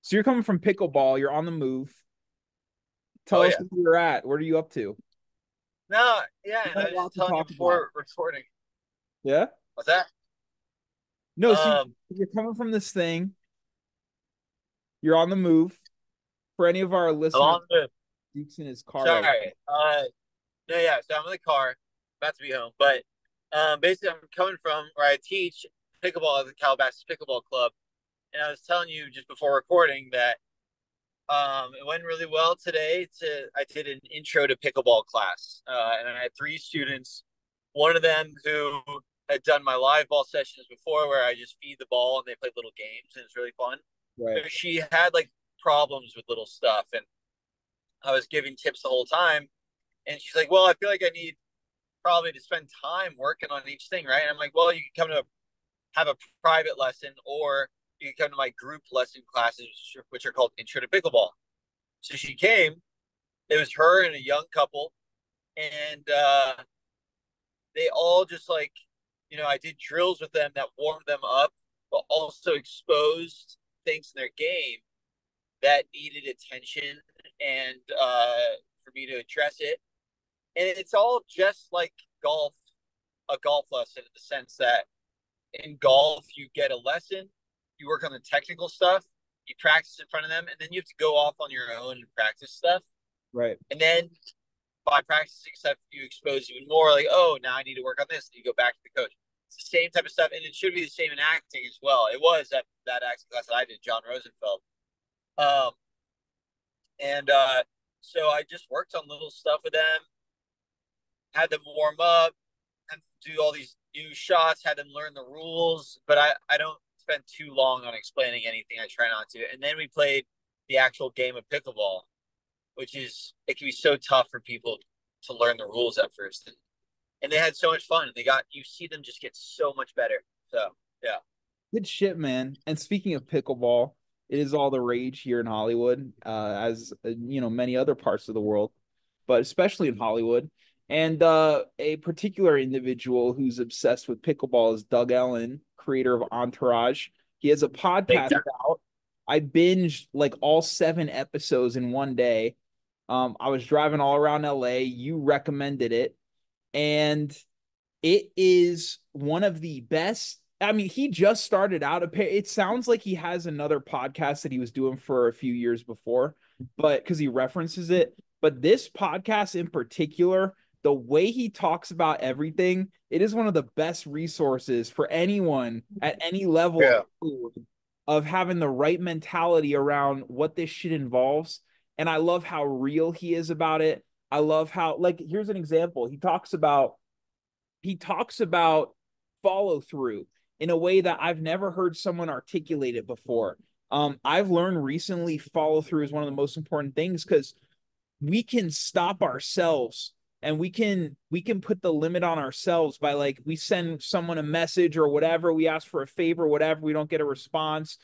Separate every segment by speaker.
Speaker 1: So you're coming from pickleball, you're on the move.
Speaker 2: Oh
Speaker 1: Tell us
Speaker 2: yeah.
Speaker 1: where you're at. What are you up to?
Speaker 2: No, yeah,
Speaker 1: We
Speaker 2: and
Speaker 1: got
Speaker 2: I
Speaker 1: a
Speaker 2: was
Speaker 1: lot
Speaker 2: just
Speaker 1: to
Speaker 2: telling you
Speaker 1: talk about.
Speaker 2: before recording.
Speaker 1: Yeah?
Speaker 2: What's that?
Speaker 1: No, so
Speaker 2: Um,
Speaker 1: you're coming from this thing, you're on the move. For any of our listeners,
Speaker 2: along the
Speaker 1: Duke's in his car right
Speaker 2: sorry. No, yeah. So I'm in the car, about to be home, but basically I'm coming from where I teach pickleball at the Calabasas Pickleball Club, and I was telling you just before recording that it went really well today. I did an intro to pickleball class, and I had three students. One of them who had done my live ball sessions before, where I just feed the ball and they play little games, and it's really fun.
Speaker 1: right.
Speaker 2: But she had like problems with little stuff, and I was giving tips the whole time. And she's like, "Well, I feel like I need probably to spend time working on each thing, right?" And I'm like, "Well, you can come to have a private lesson, or you can come to my group lesson classes, which are called Intro to Pickleball." So she came. It was her and a young couple, and they all just like, I did drills with them that warmed them up, but also exposed things in their game that needed attention and for me to address it. And it's all just like golf, a golf lesson in the sense that in golf, you get a lesson, you work on the technical stuff, you practice in front of them, and then you have to go off on your own and practice stuff.
Speaker 1: Right.
Speaker 2: And then by practicing stuff, you expose even more like, oh, now I need to work on this. And you go back to the coach. It's the same type of stuff. And it should be the same in acting as well. It was that acting class that I did, John Rosenfeld. Um, and so I just worked on little stuff with them, had them warm up, and do all these new shots, had them learn the rules. But I don't spend too long on explaining anything. I try not to. And then we played the actual game of pickleball, which is, it can be so tough for people to learn the rules at first. And they had so much fun. And you see them just get so much better. So, yeah.
Speaker 1: Good shit, man. And speaking of pickleball, it is all the rage here in Hollywood, as many other parts of the world, but especially in Hollywood. And a particular individual who's obsessed with pickleball is Doug Ellen, creator of Entourage. He has a
Speaker 2: Big
Speaker 1: podcast
Speaker 2: time.
Speaker 1: out. I binged like all 7 episodes in one day. I was driving all around LA. You recommended it, and it is one of the best. I mean, he just started out. It sounds like he has another podcast that he was doing for a few years before, but because he references it. But this podcast in particular, the way he talks about everything, it is one of the best resources for anyone at any level of
Speaker 2: Yeah.
Speaker 1: Hollywood of having the right mentality around what this shit involves. And I love how real he is about it. I love how, like, here's an example. He talks about follow through in a way that I've never heard someone articulate it before. I've learned recently follow through is one of the most important things because we can stop ourselves and we can put the limit on ourselves by, like, we send someone a message or whatever, we ask for a favor, whatever, we don't get a response.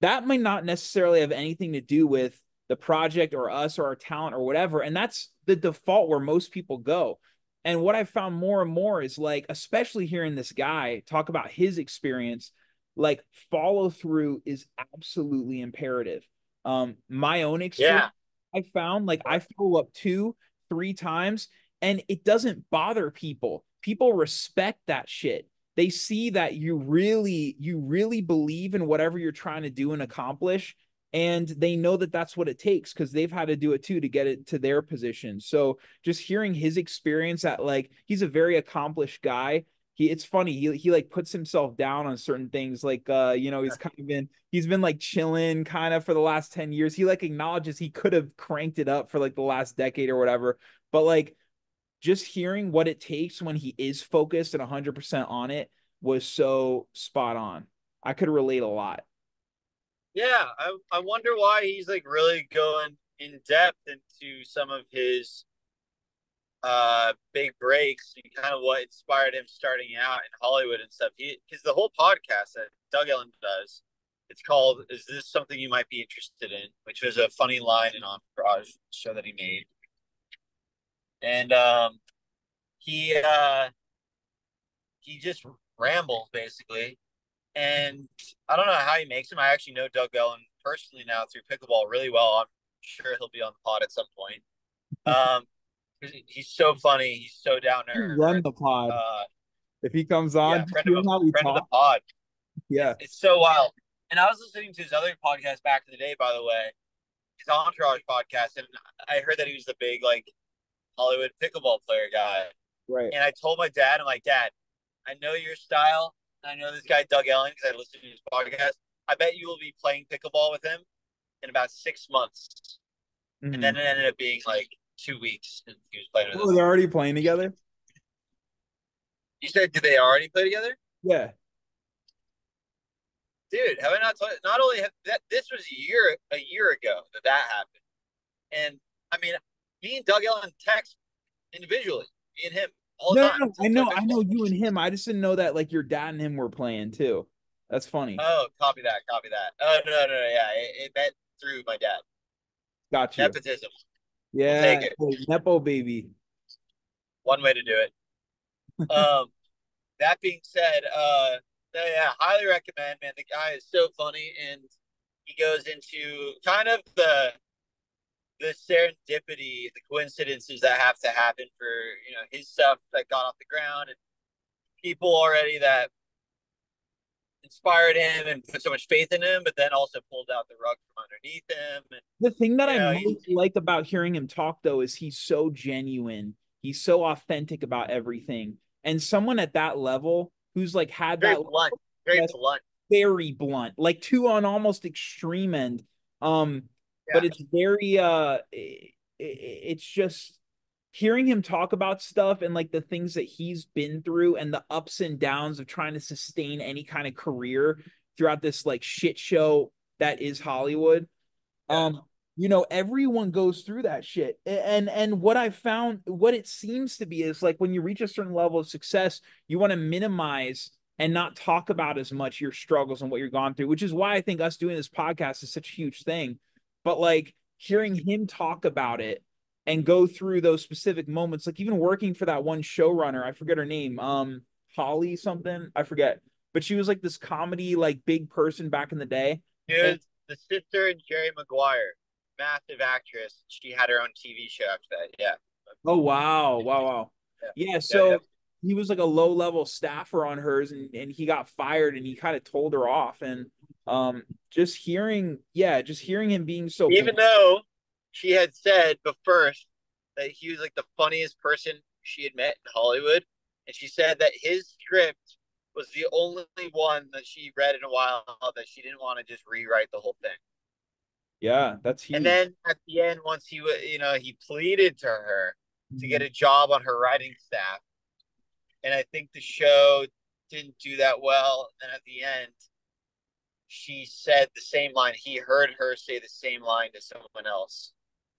Speaker 1: That might not necessarily have anything to do with the project or us or our talent or whatever. And that's the default where most people go. And what I found more and more is, like, especially hearing this guy talk about his experience, like, follow through is absolutely imperative. My own experience,
Speaker 2: Yeah.
Speaker 1: I found, like, I follow up 2, 3 times and it doesn't bother people. People respect that shit. They see that you really believe in whatever you're trying to do and accomplish, and they know that that's what it takes because they've had to do it too to get it to their position. So just hearing his experience, at, like, he's a very accomplished guy. It's funny, he like puts himself down on certain things, like, he's been like chilling kind of for the last 10 years. He like acknowledges he could have cranked it up for like the last decade or whatever, but like just hearing what it takes when he is focused and 100% on it was so spot on. I could relate a lot.
Speaker 2: Yeah. I wonder why he's like really going in depth into some of his big breaks and kind of what inspired him starting out in Hollywood and stuff. Because the whole podcast that Doug Ellen does, it's called "Is This Something You Might Be Interested In?" which was a funny line in Entourage show that he made. And he he just rambles basically, and I don't know how he makes them. I actually know Doug Ellen personally now through pickleball really well. I'm sure he'll be on the pod at some point. Um, he's so funny. He's so down to
Speaker 1: Run
Speaker 2: earth.
Speaker 1: the pod.
Speaker 2: Uh,
Speaker 1: If he comes
Speaker 2: yeah,
Speaker 1: on, just hear how we
Speaker 2: friend of the
Speaker 1: talk.
Speaker 2: pod.
Speaker 1: Yeah.
Speaker 2: It's so wild. And I was listening to his other podcast back in the day, by the way, his Entourage podcast, and I heard that he was the big like Hollywood pickleball player guy.
Speaker 1: Right.
Speaker 2: And I told my dad, I'm like, Dad, I know your style. I know this guy Doug Ellen because I listened to his podcast. I bet you will be playing pickleball with him in about 6 months. And then
Speaker 1: Mm-hmm.
Speaker 2: it ended up being like 2 weeks, and he was playing with
Speaker 1: Oh,
Speaker 2: us.
Speaker 1: they're already playing together?
Speaker 2: You said, did they already play together?
Speaker 1: Yeah.
Speaker 2: Dude, have I not told? Not only have that, this was a year ago that happened, and I mean, me and Doug Ellen text individually, me and him all the
Speaker 1: No,
Speaker 2: time
Speaker 1: no, no.
Speaker 2: to play
Speaker 1: I know
Speaker 2: pickleball.
Speaker 1: you and him. I just didn't know that like your dad and him were playing too. That's funny.
Speaker 2: Oh, copy that, copy that. Oh no, no, no, yeah, it met through my dad.
Speaker 1: Got you.
Speaker 2: Nepotism, we'll
Speaker 1: Yeah.
Speaker 2: take it.
Speaker 1: Hey, Nepo baby.
Speaker 2: One way to do it. Um, that being said, yeah, highly recommend, man. The guy is so funny, and he goes into kind of the serendipity, the coincidences that have to happen for his stuff that got off the ground, and people already that inspired him and put so much faith in him, but then also pulled out the rug from underneath him. And
Speaker 1: The thing that I
Speaker 2: he's
Speaker 1: most like about hearing him talk though is he's so genuine. He's so authentic about everything. And someone at that level who's like had
Speaker 2: very
Speaker 1: that
Speaker 2: blunt, very
Speaker 1: that's
Speaker 2: blunt.
Speaker 1: very blunt, like to an almost extreme end. But
Speaker 2: Yeah,
Speaker 1: it's very it's just hearing him talk about stuff and like the things that he's been through and the ups and downs of trying to sustain any kind of career throughout this like shit show that is Hollywood.
Speaker 2: yeah,
Speaker 1: um everyone goes through that shit, and what I found, what it seems to be is like when you reach a certain level of success, you want to minimize and not talk about as much your struggles and what you're gone through, which is why I think us doing this podcast is such a huge thing. But like hearing him talk about it and go through those specific moments, like even working for that one showrunner, I forget her name, Holly something, I forget, but she was like this comedy like big person back in the day. And
Speaker 2: dude. The sister in Jerry Maguire, massive actress. She had her own TV show after that. Yeah,
Speaker 1: oh wow, wow, wow.
Speaker 2: yeah,
Speaker 1: Yeah,
Speaker 2: yeah, yeah.
Speaker 1: so he was like a low level staffer on hers, and he got fired and he kind of told her off. And just hearing, yeah, just hearing him being so
Speaker 2: Even
Speaker 1: blunt.
Speaker 2: though she had said but first that he was like the funniest person she had met in Hollywood, and she said that his script was the only one that she read in a while that she didn't want to just rewrite the whole thing.
Speaker 1: Yeah, that's
Speaker 2: And
Speaker 1: huge.
Speaker 2: then at the end, once he pleaded to her to get
Speaker 1: Mhm.
Speaker 2: a job on her writing staff, and I think the show didn't do that well. And at the end, she said the same line. He heard her say the same line to someone else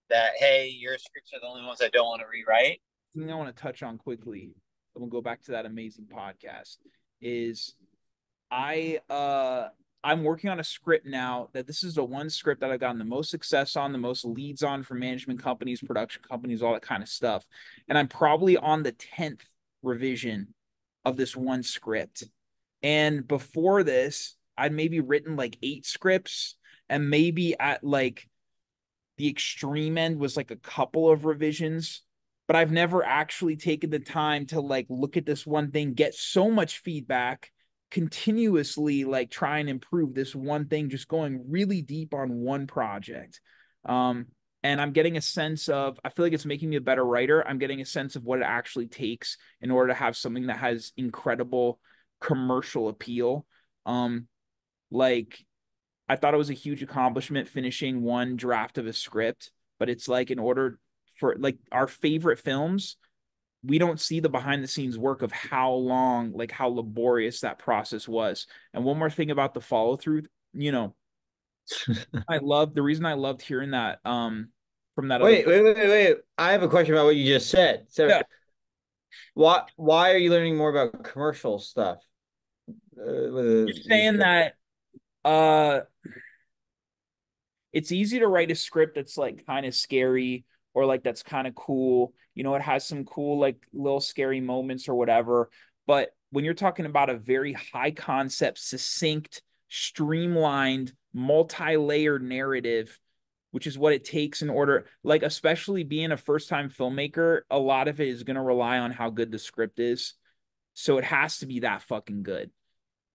Speaker 2: that, hey, your scripts are the only ones I don't want to rewrite.
Speaker 1: Thing I want to touch on quickly, and we'll go back to that amazing podcast, is I I'm working on a script now that this is the one script that I've gotten the most success on, the most leads on from management companies, production companies, all that kind of stuff. And I'm probably on the 10th revision of this one script. And before this, I'd maybe written like 8 scripts, and maybe at like the extreme end was like a couple of revisions, but I've never actually taken the time to like look at this one thing, get so much feedback, continuously like try and improve this one thing, just going really deep on one project. Um, and I'm getting a sense of, I feel like it's making me a better writer. I'm getting a sense of what it actually takes in order to have something that has incredible commercial appeal. Um, like I thought it was a huge accomplishment finishing one draft of a script, but it's like in order for like our favorite films, we don't see the behind the scenes work of how long, like how laborious that process was. And one more thing about the follow through, you know, I love the reason I loved hearing that from that other.
Speaker 3: Wait. I have a question about what you just said. So
Speaker 1: Yeah,
Speaker 3: why are you learning more about commercial stuff? With
Speaker 1: just
Speaker 3: your
Speaker 1: saying
Speaker 3: script?
Speaker 1: that uh it's easy to write a script that's like kind of scary or like that's kind of cool. You know, it has some cool like little scary moments or whatever. But when you're talking about a very high concept, succinct, streamlined multi-layered narrative, which is what it takes in order, like, especially being a first-time filmmaker, a lot of it is going to rely on how good the script is. So it has to be that fucking good.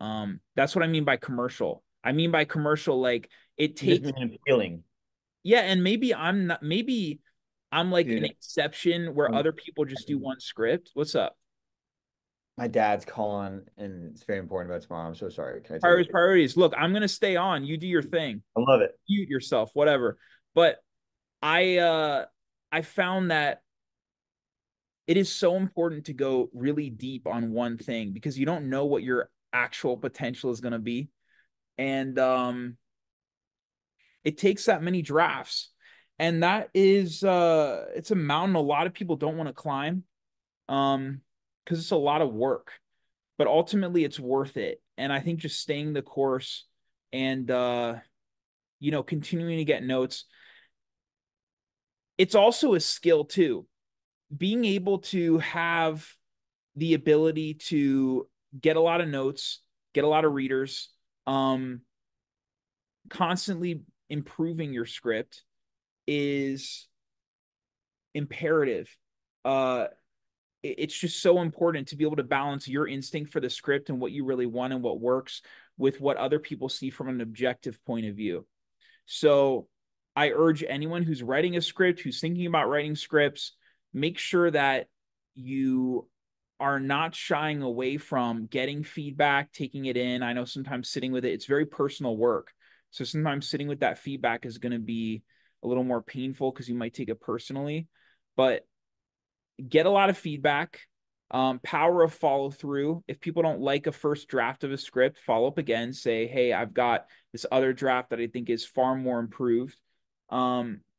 Speaker 1: That's what I mean by commercial. I mean by commercial, like it
Speaker 3: You just
Speaker 1: takes,
Speaker 3: mean appealing,
Speaker 1: yeah, and maybe I'm not, maybe I'm like an
Speaker 3: dude.
Speaker 1: exception where
Speaker 3: Um,
Speaker 1: other people just do one script. What's up?
Speaker 3: my dad's calling, and it's very important about tomorrow. I'm so sorry. Can I take
Speaker 1: Priorities,
Speaker 3: it?
Speaker 1: priorities. Look, I'm gonna stay on. You do your thing.
Speaker 3: I love it.
Speaker 1: Mute yourself, whatever. But I found that it is so important to go really deep on one thing because you don't know what your actual potential is gonna be. And it takes that many drafts. And that is it's a mountain a lot of people don't want to climb. Because it's a lot of work. But ultimately it's worth it. And I think just staying the course and continuing to get notes. It's also a skill too. Being able to have the ability to get a lot of notes, get a lot of readers, um, constantly improving your script is imperative. Uh, it's just so important to be able to balance your instinct for the script and what you really want and what works with what other people see from an objective point of view. So I urge anyone who's writing a script, who's thinking about writing scripts, make sure that you are not shying away from getting feedback, taking it in. I know sometimes sitting with it, it's very personal work. So sometimes sitting with that feedback is going to be a little more painful because you might take it personally. But get a lot of feedback, power of follow through. If people don't like a first draft of a script, follow up again, say, hey, I've got this other draft that I think is far more improved.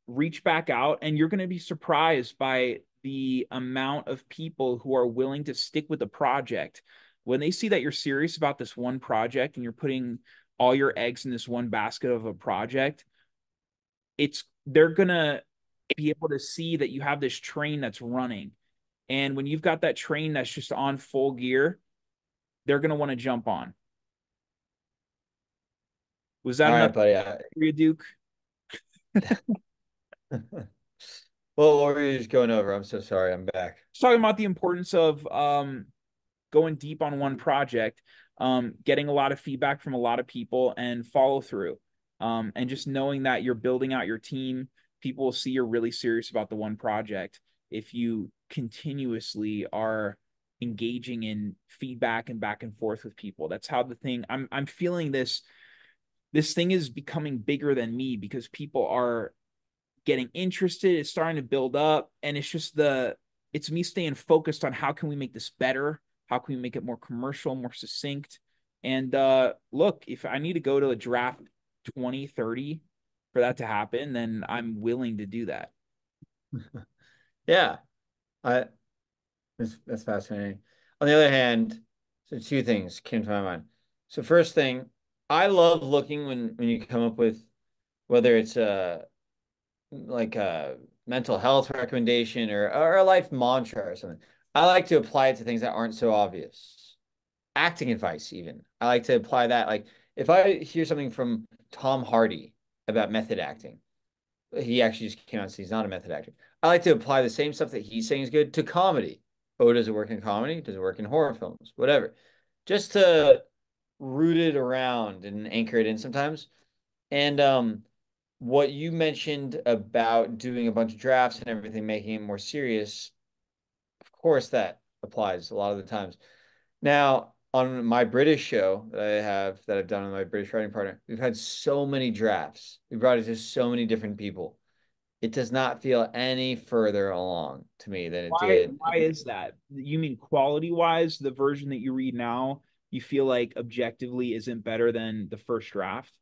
Speaker 1: Reach back out, and you're going to be surprised by the amount of people who are willing to stick with the project. When they see that you're serious about this one project and you're putting all your eggs in this one basket of a project, they're gonna be able to see that you have this train that's running. And when you've got that train that's just on full gear, they're going to want to jump on. Was that
Speaker 3: All right,
Speaker 1: enough
Speaker 3: buddy.
Speaker 1: for you, Duke?
Speaker 3: Well, what were you just going over? I'm so sorry. I'm back.
Speaker 1: Just talking about the importance of going deep on one project, getting a lot of feedback from a lot of people and follow through. And just knowing that you're building out your team, people will see you're really serious about the one project if you continuously are engaging in feedback and back and forth with people. That's how the thing I'm feeling this thing is becoming bigger than me because people are getting interested, it's starting to build up, and it's me staying focused on how can we make this better, how can we make it more commercial, more succinct. And look, if I need to go to a draft 2030 for that to happen, then I'm willing to do that.
Speaker 3: Yeah, I that's fascinating. On the other hand, so two things came to my mind. So first thing, I love looking when you come up with whether it's like a mental health recommendation or a life mantra or something. I like to apply it to things that aren't so obvious. Acting advice, even. I like to apply that. Like if I hear something from Tom Hardy about method acting, he actually just came out and said he's not a method actor. I like to apply the same stuff that he's saying is good to comedy. Oh, does it work in comedy? Does it work in horror films? Whatever. Just to root it around and anchor it in sometimes. And what you mentioned about doing a bunch of drafts and everything, making it more serious, of course that applies a lot of the times. Now, on my British show that I've done with my British writing partner, we've had so many drafts. We brought it to so many different people. It does not feel any further along to me than it
Speaker 1: Why
Speaker 3: did.
Speaker 1: why is that? You mean quality wise, the version that you read now, you feel like objectively isn't better than the first draft?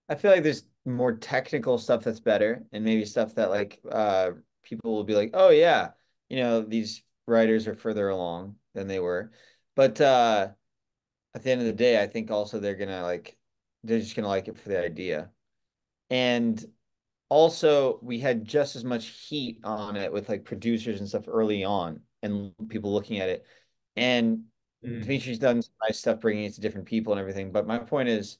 Speaker 3: I feel like there's more technical stuff that's better, and maybe stuff that like people will be like, oh yeah, these writers are further along than they were. But at the end of the day, I think also they're just gonna like it for the idea. And also we had just as much heat on it with like producers and stuff early on and people looking at it. And
Speaker 1: Mm.
Speaker 3: Dimitri's done some nice stuff bringing it to different people and everything. But my point is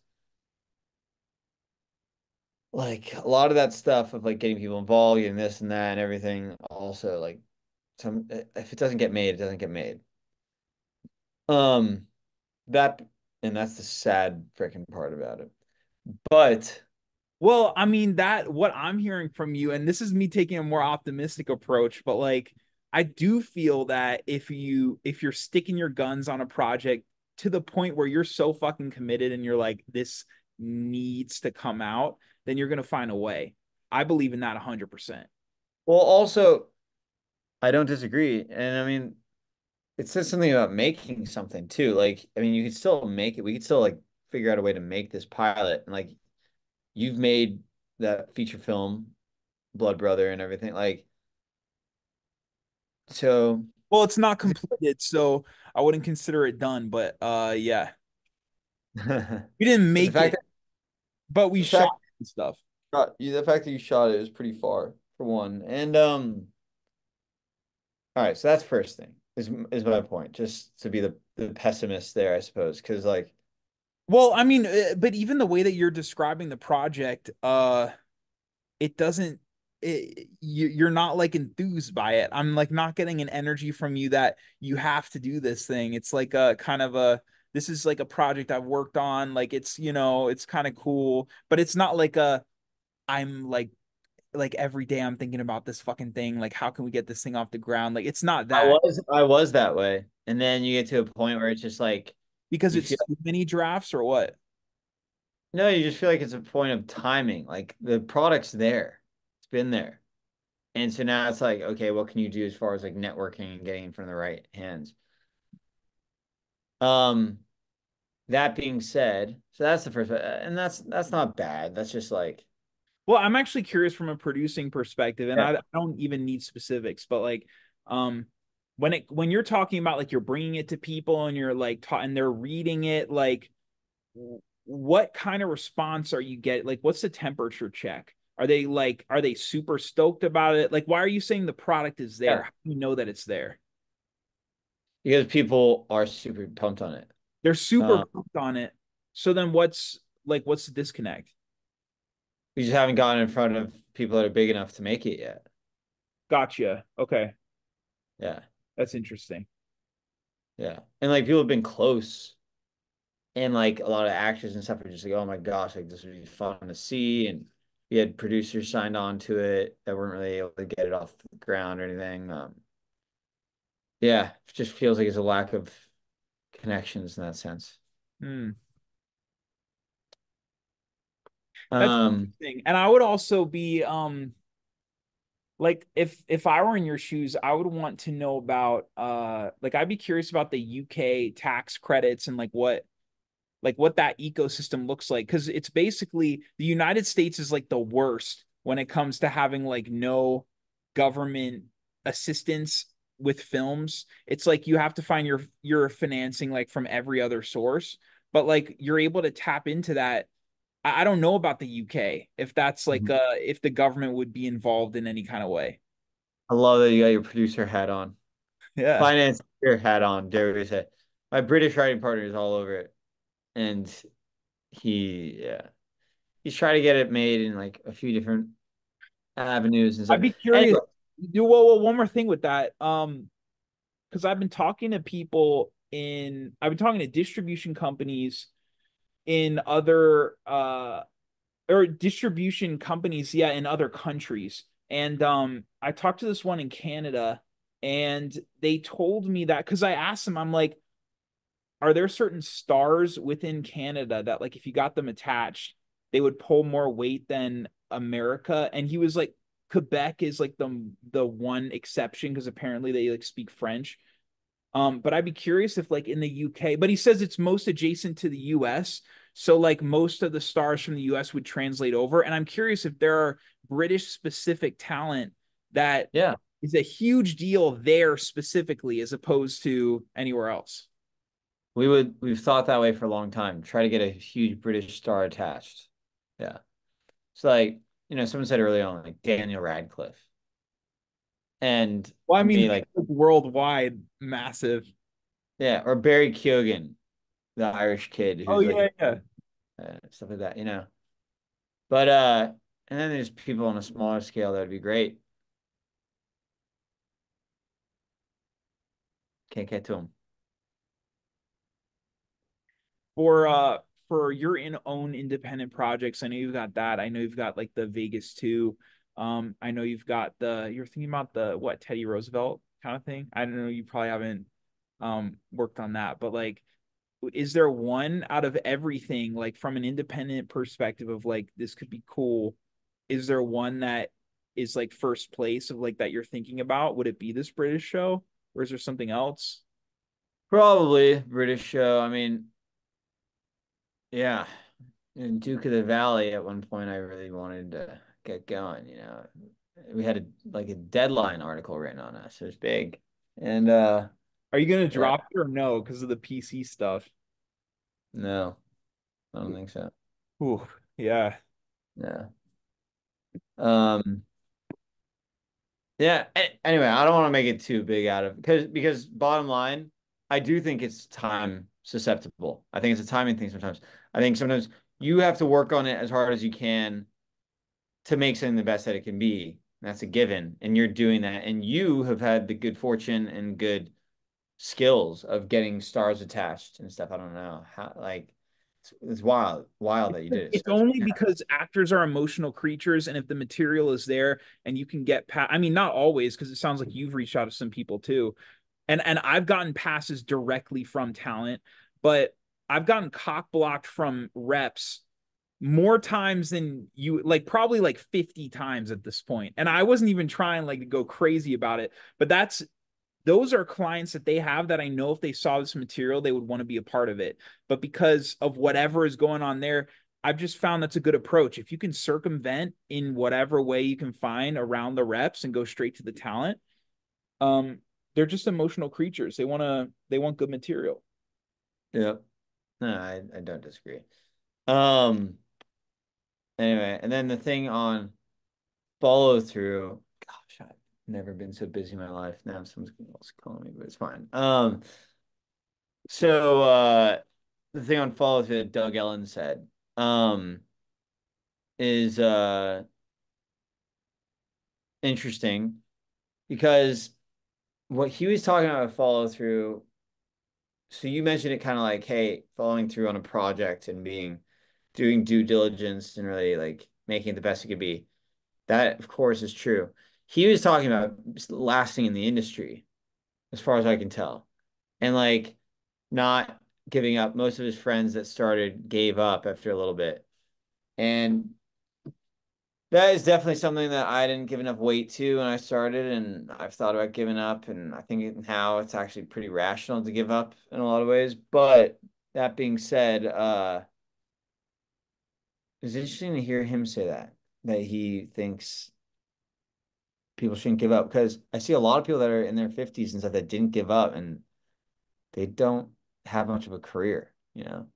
Speaker 3: like a lot of that stuff of like getting people involved, getting this and that and everything. Also, like some if it doesn't get made, it doesn't get made. Um, that and that's the sad freaking part about it. But
Speaker 1: Well, I mean that what I'm hearing from you, and this is me taking a more optimistic approach, but like I do feel that if you're sticking your guns on a project to the point where you're so fucking committed and you're like, this needs to come out, then you're gonna find a way. I believe in that 100%.
Speaker 3: well, also I don't disagree, and I mean it says something about making something too. Like, I mean, you could still make it. We could still like figure out a way to make this pilot, and like you've made that feature film, Blood Brother, and everything. Like, so.
Speaker 1: Well, it's not completed, so I wouldn't consider it done, but yeah.
Speaker 3: But
Speaker 1: We didn't
Speaker 3: the
Speaker 1: make
Speaker 3: fact
Speaker 1: it,
Speaker 3: that
Speaker 1: but we
Speaker 3: the fact
Speaker 1: shot and stuff.
Speaker 3: the fact that you shot it is pretty far for one. And all right, so that's first thing is my point. Just to be the pessimist there, I suppose, because like
Speaker 1: Well, I mean, but even the way that you're describing the project, it doesn't you're not like enthused by it. I'm like not getting an energy from you that you have to do this thing. It's like a kind of a this is like a project I've worked on. Like it's, it's kind of cool, but it's not like a I'm like every day I'm thinking about this fucking thing. Like how can we get this thing off the ground? Like it's not that
Speaker 3: I was that way, and then you get to a point where it's just like
Speaker 1: because
Speaker 3: you
Speaker 1: it's
Speaker 3: feel
Speaker 1: too many drafts or what?
Speaker 3: no, you just feel like it's a point of timing. Like the product's there, it's been there. And so now it's like, okay, what can you do as far as like networking and getting in front of the right hands? Um, that being said, so that's the first, and that's not bad. That's just like,
Speaker 1: Well, I'm actually curious from a producing perspective, and
Speaker 3: yeah,
Speaker 1: I don't even need specifics, but like, um, when you're talking about like you're bringing it to people and you're like and they're reading it, like, what kind of response are you getting? Like, what's the temperature check? Are they super stoked about it? Like, why are you saying the product is
Speaker 3: yeah,
Speaker 1: there? How do you know that it's there?
Speaker 3: because people are super pumped on it.
Speaker 1: They're super
Speaker 3: Um,
Speaker 1: pumped on it. So then what's the disconnect?
Speaker 3: we just haven't gotten in front of people that are big enough to make it yet.
Speaker 1: Gotcha. Okay.
Speaker 3: Yeah,
Speaker 1: That's interesting.
Speaker 3: yeah, and like people have been close, and like a lot of actors and stuff are just like, oh my gosh, like this would be fun to see, and we had producers signed on to it that weren't really able to get it off the ground or anything. Yeah, it just feels like it's a lack of connections in that sense.
Speaker 1: Hmm. That's
Speaker 3: Um,
Speaker 1: interesting. And I would also be like if I were in your shoes, I would want to know about like I'd be curious about the UK tax credits and like what that ecosystem looks like because it's basically the United States is like the worst when it comes to having like no government assistance with films. It's like you have to find your financing like from every other source, but like you're able to tap into that. I don't know about the UK if that's like if the government would be involved in any kind of way.
Speaker 3: I love that you got your producer hat on,
Speaker 1: Yeah.
Speaker 3: finance your hat on, dare we say. My British writing partner is all over it, and yeah, he's trying to get it made in like a few different avenues and
Speaker 1: I'd
Speaker 3: stuff.
Speaker 1: be curious.
Speaker 3: Anyway,
Speaker 1: Do well, one more thing with that. Because I've been talking to distribution companies in other or distribution companies, yeah, in other countries. And I talked to this one in Canada, and they told me that because I asked them, I'm like, are there certain stars within Canada that like if you got them attached, they would pull more weight than America? And he was like, Quebec is like the one exception because apparently they like speak French. But I'd be curious if like in the UK, but he says it's most adjacent to the US. So like most of the stars from the US would translate over. And I'm curious if there are British specific talent that
Speaker 3: yeah,
Speaker 1: is a huge deal there specifically as opposed to anywhere else.
Speaker 3: we've thought that way for a long time. Try to get a huge British star attached. Yeah. So like, someone said early on, like Daniel Radcliffe. And
Speaker 1: Well, I
Speaker 3: to
Speaker 1: mean,
Speaker 3: me,
Speaker 1: he's
Speaker 3: like,
Speaker 1: like worldwide massive.
Speaker 3: yeah, or Barry Keoghan, the Irish kid
Speaker 1: Oh
Speaker 3: who's like
Speaker 1: yeah, yeah.
Speaker 3: stuff like that. But And then there's people on a smaller scale that would be great. Can't get to them.
Speaker 1: For your own independent projects, I know you've got that. I know you've got like the Vegas 2. I know you've got you're thinking about the what Teddy Roosevelt kind of thing. I don't know, you probably haven't worked on that, but like is there one out of everything, like from an independent perspective of like this could be cool? Is there one that is like first place of like that you're thinking about? Would it be this British show, or is there something else?
Speaker 3: Probably British show. I mean, yeah. In Duke of the Valley at one point I really wanted to get going, you know. We had a deadline article written on us. It was big. And
Speaker 1: Are you gonna
Speaker 3: yeah,
Speaker 1: drop it or no because of the PC stuff?
Speaker 3: no, I don't think so.
Speaker 1: Ooh, yeah.
Speaker 3: Yeah. Um yeah, anyway, I don't want to make it too big out of because bottom line, I do think it's time susceptible. I think it's a timing thing sometimes. I think sometimes you have to work on it as hard as you can to make something the best that it can be. That's a given. And you're doing that. And you have had the good fortune and good skills of getting stars attached and stuff. I don't know how, like, it's wild that you did it.
Speaker 1: It's
Speaker 3: So
Speaker 1: only because actors are emotional creatures, and if the material is there and you can get past, I mean, not always, because it sounds like you've reached out to some people too, and I've gotten passes directly from talent, but I've gotten cock blocked from reps more times than you like, probably like 50 times at this point, and I wasn't even trying like to go crazy about it, but those are clients that they have that I know if they saw this material, they would want to be a part of it. But because of whatever is going on there, I've just found that's a good approach. If you can circumvent in whatever way you can find around the reps and go straight to the talent, um, they're just emotional creatures. They want good material.
Speaker 3: yeah, no, I don't disagree. Um, anyway, and then the thing on follow through, gosh, I've never been so busy in my life. Now someone's else calling me, but it's fine. So the thing on follow through that Doug Ellen said, um, is interesting because what he was talking about with follow through. So you mentioned it kind of like, hey, following through on a project and doing due diligence and really like making it the best it could be. That, of course, is true. He was talking about lasting in the industry, as far as I can tell, and like not giving up. Most of his friends that started gave up after a little bit. And that is definitely something that I didn't give enough weight to when I started, and I've thought about giving up, and I think now it's actually pretty rational to give up in a lot of ways. But that being said, it's interesting to hear him say that he thinks people shouldn't give up because I see a lot of people that are in their 50s and stuff that didn't give up and they don't have much of a career, you know?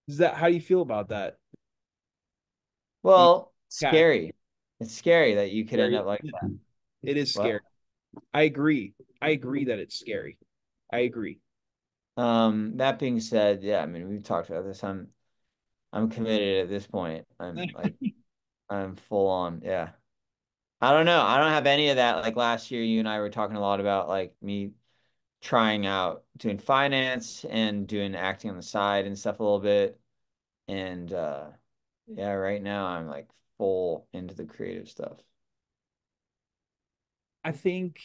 Speaker 1: Is that how do you feel about that?
Speaker 3: Well,
Speaker 1: Yeah,
Speaker 3: scary. It's scary that you could end
Speaker 1: scary.
Speaker 3: up like that.
Speaker 1: It is
Speaker 3: What?
Speaker 1: scary. I agree. I agree that it's scary. I agree.
Speaker 3: That being said, yeah, I mean, we've talked about this. I'm committed at this point. I'm full on. Yeah. I don't know. I don't have any of that. Like last year, you and I were talking a lot about like me trying out doing finance and doing acting on the side and stuff a little bit. And yeah, right now I'm like full into the creative stuff.
Speaker 1: I think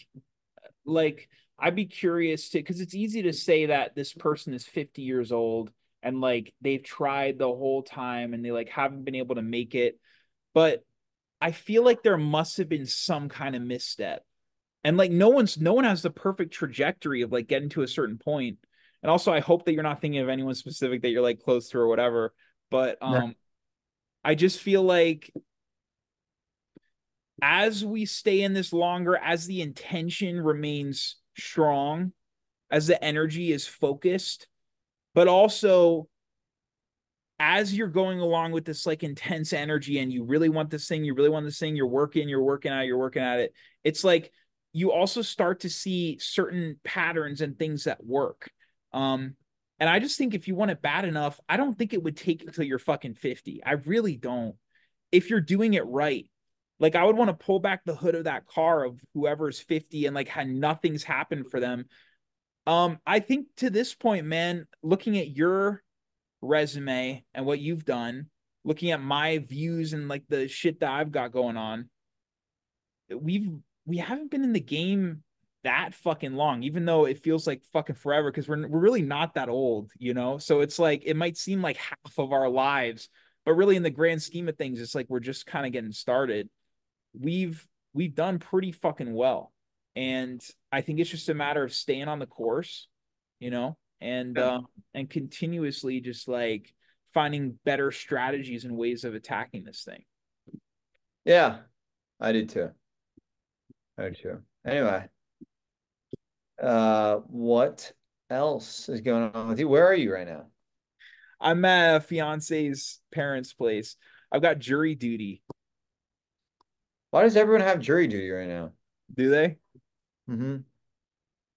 Speaker 1: like I'd be curious to because it's easy to say that this person is 50 years old and like they've tried the whole time and they like haven't been able to make it. But I feel like there must have been some kind of misstep. And like no one has the perfect trajectory of like getting to a certain point. And also I hope that you're not thinking of anyone specific that you're like close to or whatever. But
Speaker 3: No.
Speaker 1: I just feel like as we stay in this longer, as the intention remains strong, as the energy is focused, but also as you're going along with this like intense energy and you really want this thing, you really want this thing, you're working at it. It's like you also start to see certain patterns and things that work. And I just think if you want it bad enough, I don't think it would take until you're fucking 50. I really don't. if you're doing it right. Like I would want to pull back the hood of that car of whoever's 50 and like had nothing's happened for them. I think to this point, man, looking at your resume and what you've done, looking at my views and like the shit that I've got going on, we've we haven't been in the game that fucking long, even though it feels like fucking forever because we're really not that old, you know? So it's like it might seem like half of our lives, but really in the grand scheme of things, it's like we're just kind of getting started. We've done pretty fucking well. And I think it's just a matter of staying on the course, you know,
Speaker 2: Yeah.
Speaker 1: and continuously just like finding better strategies and ways of attacking this thing.
Speaker 3: Yeah, I did too. I did too. Anyway, what else is going on with you? Where are you right now?
Speaker 1: I'm at a fiance's parents' place. I've got jury duty.
Speaker 3: Why does everyone have jury duty right now?
Speaker 1: Do they?
Speaker 3: Hmm.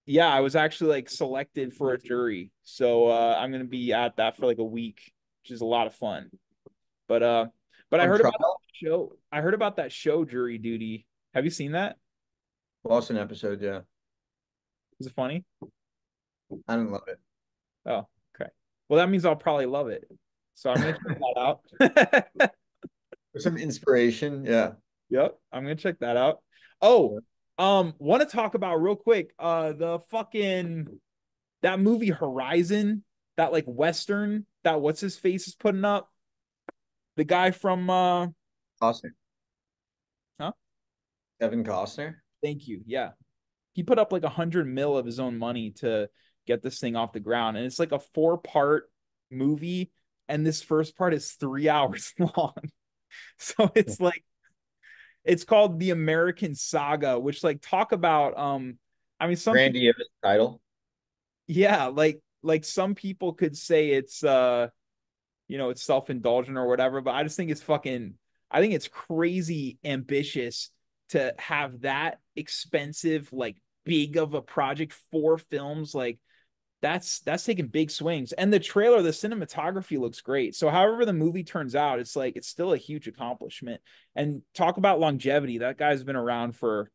Speaker 1: Yeah, I was actually like selected for a jury. So I'm gonna be at that for like a week, which is a lot of fun. But uh but I
Speaker 3: On
Speaker 1: heard about
Speaker 3: trial?
Speaker 1: that show. I heard about that show Jury Duty. Have you seen that?
Speaker 3: Lost an episode, yeah.
Speaker 1: Is it funny?
Speaker 3: I didn't love it.
Speaker 1: Oh, okay. Well, that means I'll probably love it. So I'm gonna check that out.
Speaker 3: For some inspiration, yeah.
Speaker 1: Yep, I'm gonna check that out. Oh, want to talk about real quick, the fucking that movie Horizon, that like Western that what's his face is putting up. The guy from
Speaker 3: Costner.
Speaker 1: huh?
Speaker 3: Kevin Costner.
Speaker 1: Thank you. Yeah. He put up like 100 mil of his own money to get this thing off the ground. And it's like a 4-part movie. And this first part is 3 hours long. So it's like it's called The American Saga, which like talk about I mean some people
Speaker 3: Grandiose title.
Speaker 1: yeah, like some people could say it's you know, it's self-indulgent or whatever, but I just think it's fucking I think it's crazy ambitious to have that expensive, like big of a project, 4 films, like that's taking big swings. And the trailer, the cinematography looks great. So however the movie turns out, it's like it's still a huge accomplishment. And talk about longevity. That guy's been around for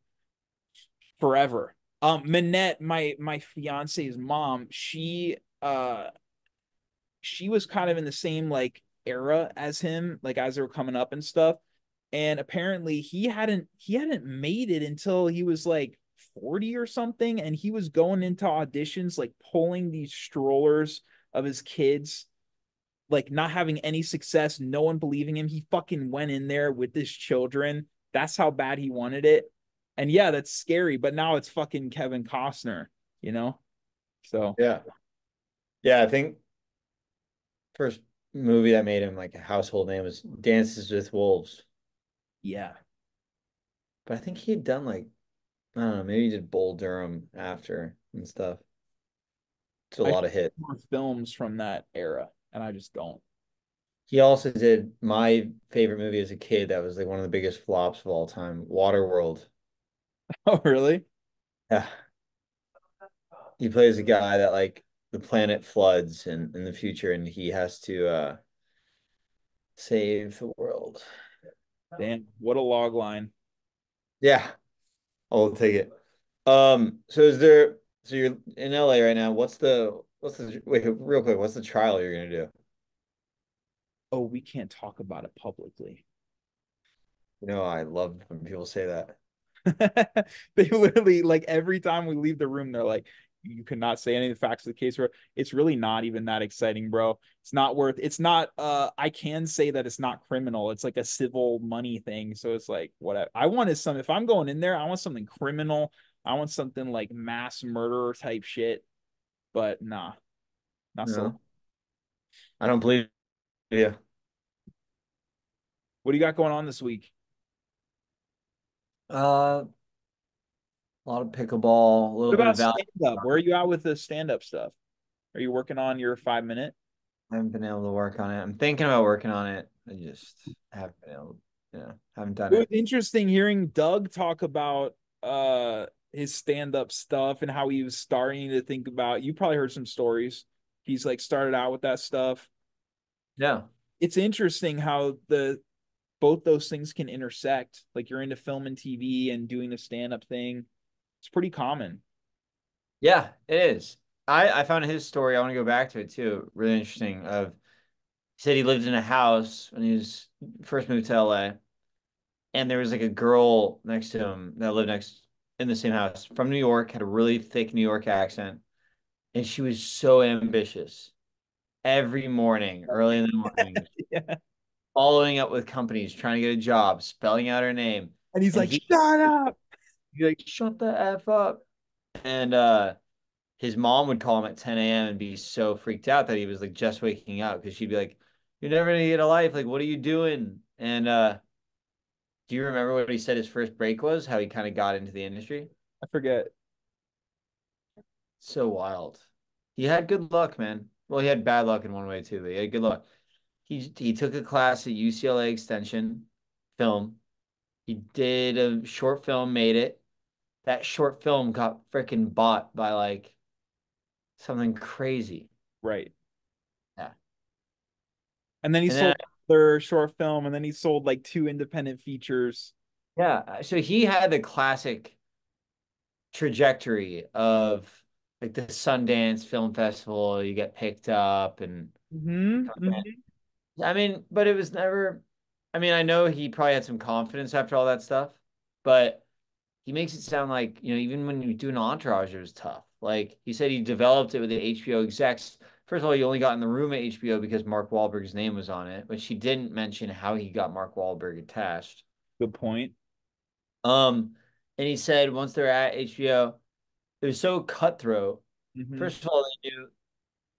Speaker 1: forever. Minette, my fiance's mom, she was kind of in the same like era as him, like as they were coming up and stuff. And apparently he hadn't made it until he was like 40 or something. And he was going into auditions, like pulling these strollers of his kids, like not having any success, no one believing him. He fucking went in there with his children. That's how bad he wanted it. And yeah, that's scary, but now it's fucking Kevin Costner, you know? So
Speaker 3: Yeah. Yeah, I think first movie that made him like a household name was Dances with Wolves.
Speaker 1: yeah.
Speaker 3: But I think he had done like, I don't know, maybe he did Bull Durham after and stuff. It's a
Speaker 1: I should
Speaker 3: lot of hits.
Speaker 1: more films from that era, and I just don't.
Speaker 3: He also did my favorite movie as a kid that was like one of the biggest flops of all time, Waterworld.
Speaker 1: Oh, really?
Speaker 3: Yeah. He plays a guy that like the planet floods in the future and he has to save the world.
Speaker 1: Damn, what a log line.
Speaker 3: Yeah, I'll take it. So you're in LA right now. What's the wait, real quick, what's the trial you're gonna do?
Speaker 1: Oh, we can't talk about it publicly.
Speaker 3: You know, I love when people say that.
Speaker 1: They literally like every time we leave the room, they're like, you cannot say any of the facts of the case, bro. It's really not even that exciting, bro. It's not I can say that it's not criminal. It's like a civil money thing. So it's like whatever. I wanted some if I'm going in there, I want something criminal. I want something like mass murderer type shit. But nah, not so.
Speaker 3: No, I don't believe you.
Speaker 1: What do you got going on this week?
Speaker 3: Uh, a lot of pickleball, a little
Speaker 1: What
Speaker 3: bit of
Speaker 1: about
Speaker 3: value.
Speaker 1: stand up? Where are you at with the stand up stuff? Are you working on your 5 minute?
Speaker 3: I haven't been able to work on it. I'm thinking about working on it. I just haven't been able, haven't done
Speaker 1: It was
Speaker 3: it.
Speaker 1: interesting hearing Doug talk about his stand up stuff and how he was starting to think about. You probably heard some stories. He's like started out with that stuff.
Speaker 3: Yeah.
Speaker 1: It's interesting how the both those things can intersect. Like you're into film and TV and doing the stand-up thing. It's pretty common.
Speaker 3: Yeah, it is. I found his story. I want to go back to it too. Really interesting. He said he lived in a house when he was first moved to LA, and there was like a girl next to him that lived next in the same house from New York, had a really thick New York accent, and she was so ambitious. Every morning, early in the morning,
Speaker 1: Yeah.
Speaker 3: following up with companies, trying to get a job, spelling out her name.
Speaker 1: And he's
Speaker 3: And
Speaker 1: like, shut up.
Speaker 3: he'd be like, shut the F up. And his mom would call him at 10 a.m. and be so freaked out that he was like just waking up because she'd be like, you're never gonna get a life. Like, what are you doing? And do you remember what he said his first break was? How he kind of got into the industry?
Speaker 1: I forget.
Speaker 3: So wild. He had good luck, man. Well, he had bad luck in one way too, but he had good luck. He took a class at UCLA Extension film. He did a short film, made it. That short film got freaking bought by like something crazy.
Speaker 1: Right.
Speaker 3: Yeah.
Speaker 1: And then he
Speaker 3: And then
Speaker 1: sold their short film, and then he sold like two independent features.
Speaker 3: yeah, so he had the classic trajectory of like the Sundance Film Festival, you get picked up and
Speaker 1: Mm-hmm.
Speaker 3: I mean, but it was never I mean, I know he probably had some confidence after all that stuff, but he makes it sound like, even when you do an entourage, it was tough. Like he said he developed it with the HBO execs. First of all, he only got in the room at HBO because Mark Wahlberg's name was on it, but she didn't mention how he got Mark Wahlberg attached.
Speaker 1: Good point.
Speaker 3: Um, and he said once they're at HBO, it was so cutthroat.
Speaker 1: Mm-hmm.
Speaker 3: First of all, they knew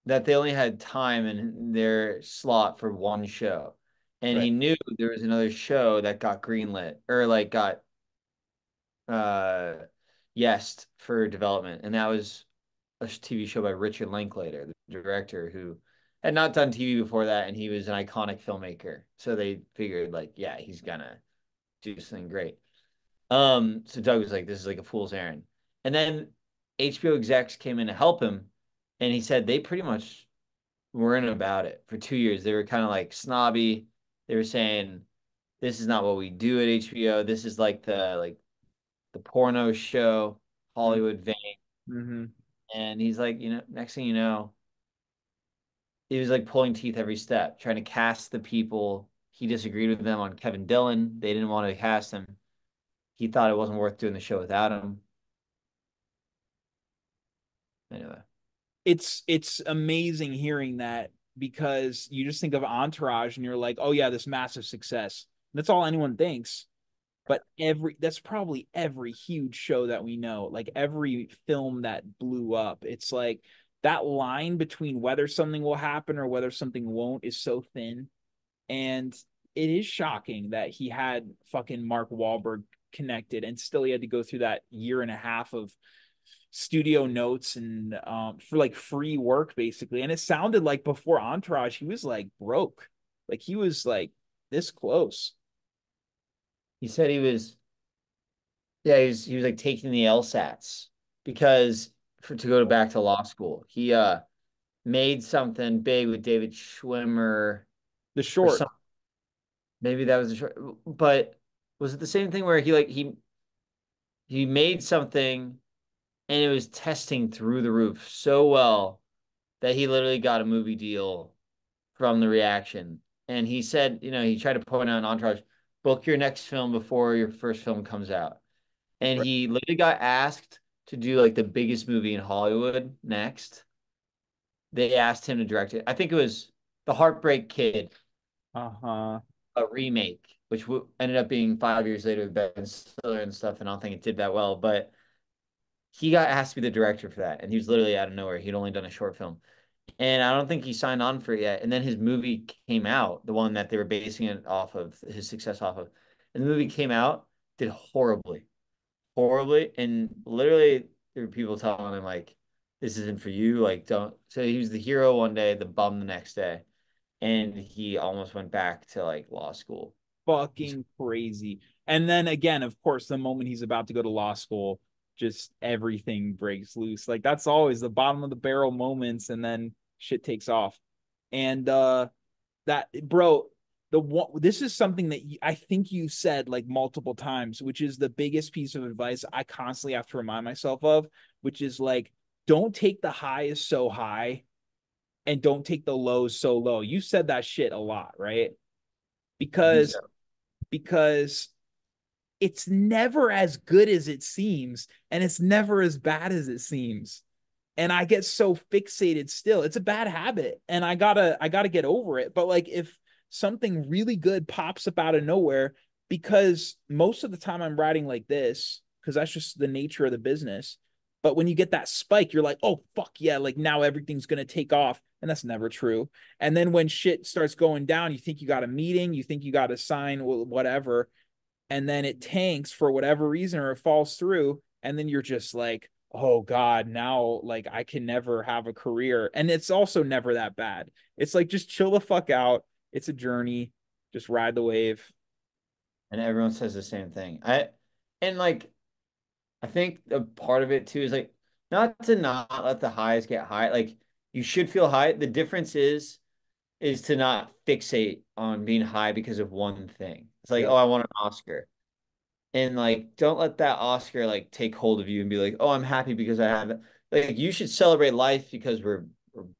Speaker 3: that they only had time in their slot for one show. And
Speaker 1: Right.
Speaker 3: he knew there was another show that got greenlit or like got uh yes for development. And that was a TV show by Richard Linklater, the director who had not done TV before that, and he was an iconic filmmaker. So they figured like, yeah, he's gonna do something great. So Doug was like, this is like a fool's errand. And then HBO execs came in to help him, and he said they pretty much weren't about it for 2 years. They were kind of like snobby. They were saying, this is not what we do at HBO. This is like the porno show, Hollywood vein.
Speaker 1: Mm-hmm.
Speaker 3: And he's like, next thing you know, he was like pulling teeth every step, trying to cast the people. He disagreed with them on Kevin Dillon. They didn't want to cast him. He thought it wasn't worth doing the show without him. Anyway.
Speaker 1: It's amazing hearing that because you just think of Entourage and you're like, oh yeah, this massive success. That's all anyone thinks. But that's probably every huge show that we know, like every film that blew up. It's like that line between whether something will happen or whether something won't is so thin. And it is shocking that he had fucking Mark Wahlberg connected and still he had to go through that year and a half of studio notes and for like free work basically. And it sounded like before Entourage, he was like broke. Like he was like this close.
Speaker 3: He said yeah, he was like taking the LSATs because to go back to law school. He made something big with David Schwimmer
Speaker 1: The
Speaker 3: or
Speaker 1: short.
Speaker 3: something. Maybe that was a short, but was it the same thing where he made something and it was testing through the roof so well that he literally got a movie deal from the reaction. And he said, he tried to point out in Entourage, book your next film before your first film comes out. And
Speaker 1: Right.
Speaker 3: he literally got asked to do like the biggest movie in Hollywood next. They asked him to direct it. I think it was The Heartbreak Kid,
Speaker 1: Uh-huh.
Speaker 3: a remake, which ended up being 5 years later with Ben Stiller and stuff. And I don't think it did that well, but he got asked to be the director for that. And he was literally out of nowhere. He'd only done a short film. And I don't think he signed on for it yet. And then his movie came out, the one that they were basing it off of, his success off of. And the movie came out, did horribly, horribly. And literally, there were people telling him, like, this isn't for you. Like, don't. So he was the hero one day, the bum the next day. And he almost went back to like law school.
Speaker 1: Fucking crazy. And then again, of course, the moment he's about to go to law school, just everything breaks loose. Like that's always the bottom of the barrel moments, and then shit takes off. And that bro, the one, this is something that I think you said like multiple times, which is the biggest piece of advice I constantly have to remind myself of, which is like, don't take the highs so high and don't take the lows so low. You said that shit a lot, right?
Speaker 3: I think
Speaker 1: Because
Speaker 3: so.
Speaker 1: because it's never as good as it seems, and it's never as bad as it seems. And I get so fixated still. It's a bad habit, and I gotta get over it. But like if something really good pops up out of nowhere, because most of the time I'm writing like this, because that's just the nature of the business. But when you get that spike, you're like, oh fuck yeah, like now everything's gonna take off. And that's never true. And then when shit starts going down, you think you got a meeting, you think you got to sign whatever, and then it tanks for whatever reason or it falls through, and then you're just like, oh god, now like I can never have a career. And it's also never that bad. It's like, just chill the fuck out. It's a journey. Just ride the wave.
Speaker 3: And everyone says the same thing. And like I think a part of it too is like not to not let the highs get high. Like you should feel high. The difference is to not fixate on being high because of one thing. It's like,
Speaker 1: Yep.
Speaker 3: oh, I want an Oscar. And like don't let that Oscar like take hold of you and be like, oh, I'm happy because I have it. Like you should celebrate life because we're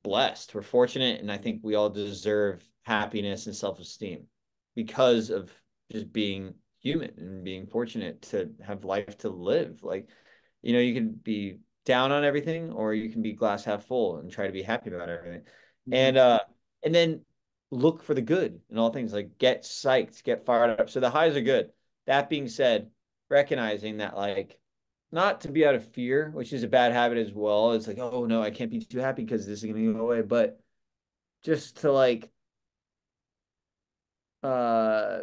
Speaker 3: blessed, we're fortunate, and I think we all deserve happiness and self-esteem because of just being human and being fortunate to have life to live. Like, you can be down on everything or you can be glass half full and try to be happy about everything.
Speaker 1: Mhm.
Speaker 3: And then look for the good in all things, like get psyched, get fired up. So the highs are good. That being said, recognizing that like not to be out of fear, which is a bad habit as well. It's like, oh no, I can't be too happy because this is gonna go away. But just to like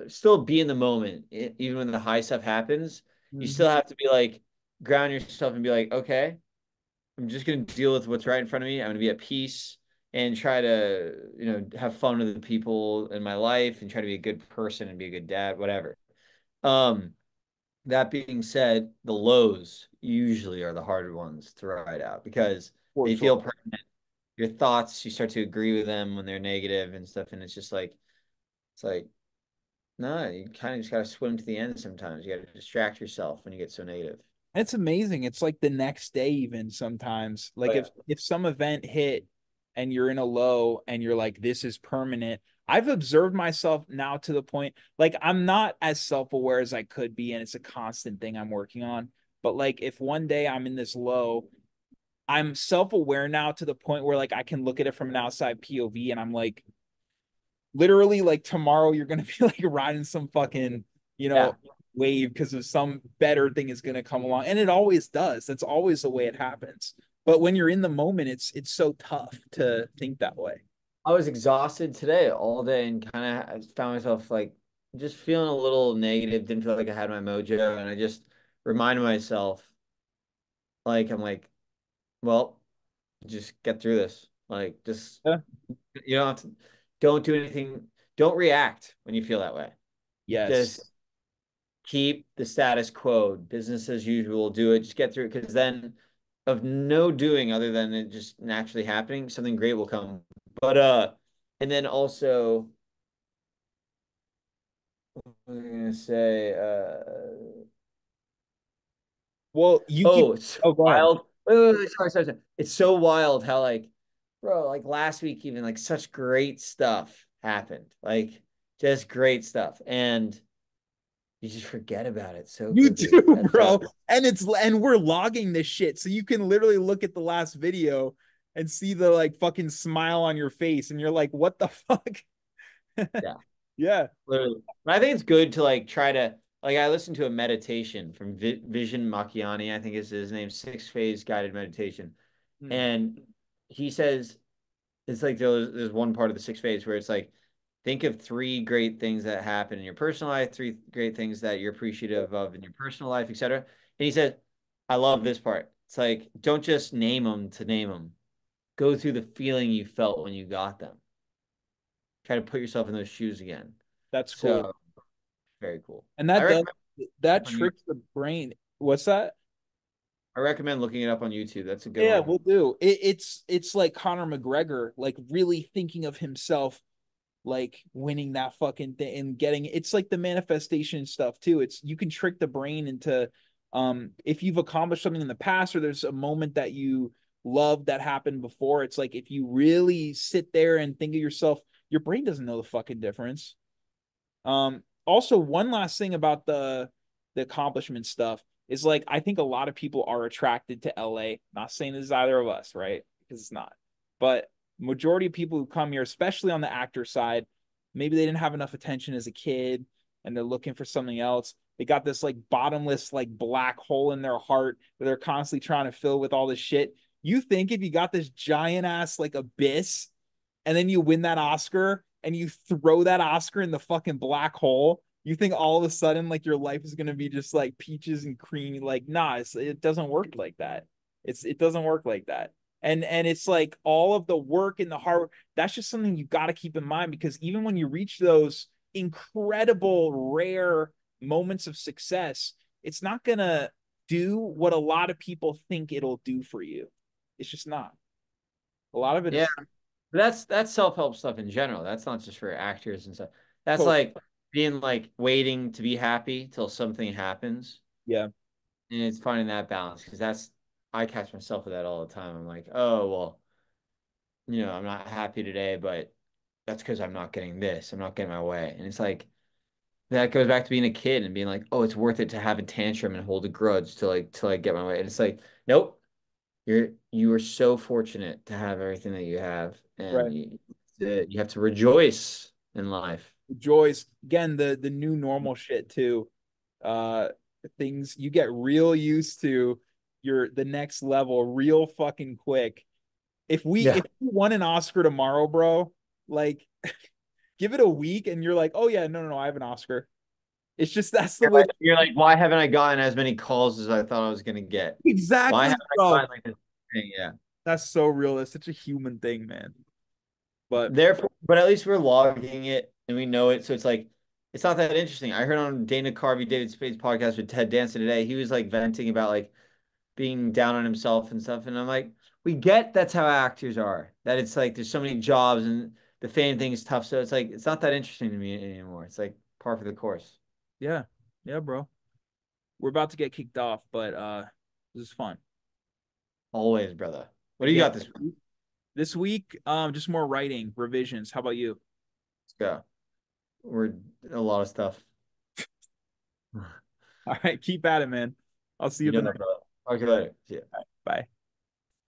Speaker 3: still be in the moment, even when the high stuff happens, you
Speaker 1: Mhm.
Speaker 3: still have to be like ground yourself and be like, okay, I'm just gonna deal with what's right in front of me. I'm gonna be at peace and try to, have fun with the people in my life and try to be a good person and be a good dad, whatever. Um, that being said, the lows usually are the harder ones to ride out because
Speaker 1: For
Speaker 3: they
Speaker 1: sure.
Speaker 3: feel permanent. Your thoughts, you start to agree with them when they're negative and stuff, and it's just like it's like no, you kind of just gotta swim to the end sometimes. You gotta distract yourself when you get so negative.
Speaker 1: It's amazing. It's like the next day, even sometimes.
Speaker 3: Oh
Speaker 1: Like
Speaker 3: yeah.
Speaker 1: if some event hit and you're in a low and you're like, this is permanent. I've observed myself now to the point, like I'm not as self-aware as I could be, and it's a constant thing I'm working on. But like if one day I'm in this low, I'm self-aware now to the point where like I can look at it from an outside POV, and I'm like, literally like tomorrow you're gonna be like riding some fucking, you know,
Speaker 3: Yeah.
Speaker 1: wave because of some better thing is gonna come along. And it always does. That's always the way it happens. But when you're in the moment, it's so tough to think that way.
Speaker 3: I was exhausted today all day and kind of found myself like just feeling a little negative, didn't feel like I had my mojo, and I just reminded myself like I'm like, well, just get through this. Like just
Speaker 1: Yeah.
Speaker 3: you don't have to, don't do anything, don't react when you feel that way.
Speaker 1: Yes.
Speaker 3: Just keep the status quo, business as usual, do it, just get through it because then of no doing other than it just naturally happening, something great will come. But and then also what was I gonna say?
Speaker 1: Well, you keep.
Speaker 3: Oh, it's so
Speaker 1: Oh, go ahead.
Speaker 3: wild. Wait, sorry. It's so wild how like, bro, like last week even like such great stuff happened. Like just great stuff. And you just forget about it so
Speaker 1: You
Speaker 3: quickly.
Speaker 1: do,
Speaker 3: That's
Speaker 1: bro. And we're logging this shit. So you can literally look at the last video and see the like fucking smile on your face, and you're like, what the fuck?
Speaker 3: yeah.
Speaker 1: Yeah.
Speaker 3: Literally. But I think it's good to like try to like I listened to a meditation from Vision Macchiani, I think is his name, 6 phase guided meditation.
Speaker 1: Hmm.
Speaker 3: And he says it's like there's one part of the 6 phase where it's like think of 3 great things that happen in your personal life, 3 great things that you're appreciative of in your personal life, etc. And he said, I love this part. It's like don't just name them to name them. Go through the feeling you felt when you got them. Try to put yourself in those shoes again.
Speaker 1: That's cool.
Speaker 3: So very cool.
Speaker 1: And
Speaker 3: I
Speaker 1: that does,
Speaker 3: recommend
Speaker 1: that
Speaker 3: on you.
Speaker 1: tricks the brain. What's that?
Speaker 3: I recommend looking it up on YouTube. That's a good
Speaker 1: Yeah,
Speaker 3: one.
Speaker 1: we'll do. It's like Conor McGregor, like really thinking of himself like winning that fucking thing and getting it's like the manifestation stuff too. It's you can trick the brain into if you've accomplished something in the past or there's a moment that you love that happened before, it's like if you really sit there and think of yourself, your brain doesn't know the fucking difference. Also, one last thing about the accomplishment stuff is like I think a lot of people are attracted to LA. Not saying this is either of us, right? Because it's not. But majority of people who come here, especially on the actor side, maybe they didn't have enough attention as a kid and they're looking for something else. They got this like bottomless like black hole in their heart that they're constantly trying to fill with all this shit. You think if you got this giant ass like abyss and then you win that Oscar and you throw that Oscar in the fucking black hole, you think all of a sudden like your life is gonna be just like peaches and cream? Like, nah, it doesn't work like that. It doesn't work like that. And it's like all of the work and the hard work, that's just something you got to keep in mind because even when you reach those incredible rare moments of success, it's not gonna do what a lot of people think it'll do for you. It's just not. A lot of it
Speaker 3: Yeah,
Speaker 1: is
Speaker 3: that's self-help stuff in general. That's not just for actors and stuff. That's
Speaker 1: total.
Speaker 3: like being like waiting to be happy till something happens.
Speaker 1: Yeah,
Speaker 3: And it's finding that balance because that's I catch myself with that all the time. I'm like, oh well, I'm not happy today, but that's because I'm not getting this. I'm not getting my way. And it's like that goes back to being a kid and being like, oh, it's worth it to have a tantrum and hold a grudge till I get my way. And it's like, nope, you are so fortunate to have everything that you have, and
Speaker 1: right.
Speaker 3: you have to rejoice in life.
Speaker 1: Joyce, again, the new normal shit too. Uh things you get real used to your the next level real fucking quick.
Speaker 3: Yeah.
Speaker 1: If we won an Oscar tomorrow, bro, like give it a week and you're like, oh yeah, no, I have an Oscar. It's just that's the way
Speaker 3: You're like, why haven't I gotten as many calls as I thought I was gonna get? Why
Speaker 1: exactly,
Speaker 3: haven't I
Speaker 1: bro.
Speaker 3: gotten like this thing? Yeah.
Speaker 1: That's so real. That's such a human thing, man. But
Speaker 3: Therefore, but at least we're logging it and we know it. So it's like, it's not that interesting. I heard on Dana Carvey, David Spade's podcast with Ted Danson today, he was like venting about like being down on himself and stuff. And I'm like, we get that's how actors are. That it's like there's so many jobs and the fan thing is tough. So it's like it's not that interesting to me anymore. It's like par for the course.
Speaker 1: yeah, yeah, bro. We're about to get kicked off, but this is fun.
Speaker 3: Always, brother. What do you
Speaker 1: Again,
Speaker 3: got this week?
Speaker 1: this week, just more writing, revisions. How about you?
Speaker 3: Let's go. We're a lot of stuff.
Speaker 1: All right, keep at it, man. I'll see you
Speaker 3: You
Speaker 1: the
Speaker 3: know that,
Speaker 1: next.
Speaker 3: brother. Talk to you later. See ya.
Speaker 1: Bye.